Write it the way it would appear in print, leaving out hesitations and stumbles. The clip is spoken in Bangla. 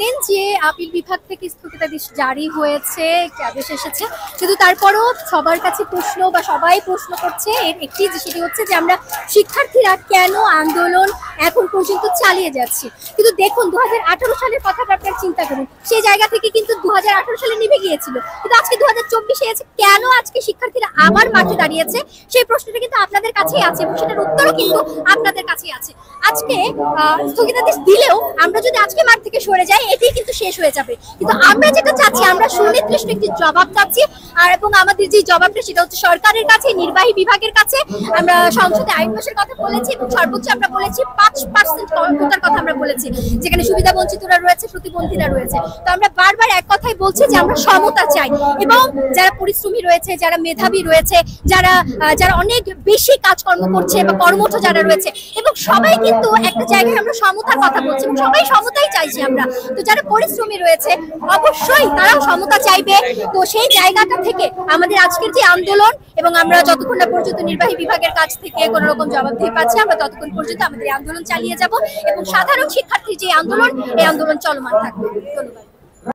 জানেন যে আপিল বিভাগ থেকে স্থগিতাদেশ জারি হয়েছে, একটি আদেশ এসেছে, কিন্তু তারপরও সবার কাছে প্রশ্ন বা সবাই প্রশ্ন করছে এর একটি, সেটি হচ্ছে যে আমরা শিক্ষার্থীরা কেন আন্দোলন এখন পর্যন্ত চালিয়ে যাচ্ছি। কিন্তু দেখুন 2018 সালের কথা আপনারা চিন্তা করুন, সেই জায়গা থেকে কিন্তু 2018 সালে নিভে গিয়েছিল, কিন্তু আজকে 2024-এ এসে কেন আজকে শিক্ষার্থীরা আবার মাঠে দাঁড়িয়েছে সেই প্রশ্নটা কিন্তু আপনাদের কাছেই আছে এবং সেটার উত্তরও কিন্তু আপনাদের কাছেই আছে। আজকে স্থগিতাদেশ দিলেও আমরা যদি আজকে মাঠ থেকে সরে যাই এটাই কিন্তু শেষ হয়ে যাবে, কিন্তু আমরা যেটা চাচ্ছি, আমরা সুনির্দিষ্ট একটি জবাব চাচ্ছি। আর এবং আমাদের যে জবাবটা সেটা হচ্ছে সরকারের কাছে, নির্বাহী বিভাগের কাছে। আমরা সংসদে আইন পাশের কথা বলেছি এবং সর্বোচ্চ আমরা বলেছি 5% কোটার কথা আমরা বলেছি, যেখানে সুবিধা বঞ্চিতরা রয়েছে, প্রতিবন্ধীরা রয়েছে। তো আমরা বারবার এক কথাই বলছি যে আমরা সমতা চাই এবং যারা পরিশ্রমী রয়েছে, যারা মেধাবী রয়েছে, যারা যারা অনেক বেশি কাজকর্ম করছে বা কর্মঠ যারা রয়েছে, এবং সবাই কিন্তু একটা জায়গায় আমরা সমতার কথা বলছি এবং সবাই সমতাই চাইছি আমরা। তো যারা পরিশ্রমী রয়েছে অবশ্যই তারাও সমতা চাইবে। তো সেই জায়গাটা থেকে আমাদের আজকের যে আন্দোলন, এবং আমরা যতক্ষণ না পর্যন্ত নির্বাহী বিভাগের কাছ থেকে কোনো রকম জবাবদিহি পাচ্ছি, আমরা ততক্ষণ পর্যন্ত আমাদের আন্দোলন চালিয়ে যাব এবং সাধারণ শিক্ষার্থীর যে আন্দোলন, এই আন্দোলন চলমান থাকবে। ধন্যবাদ।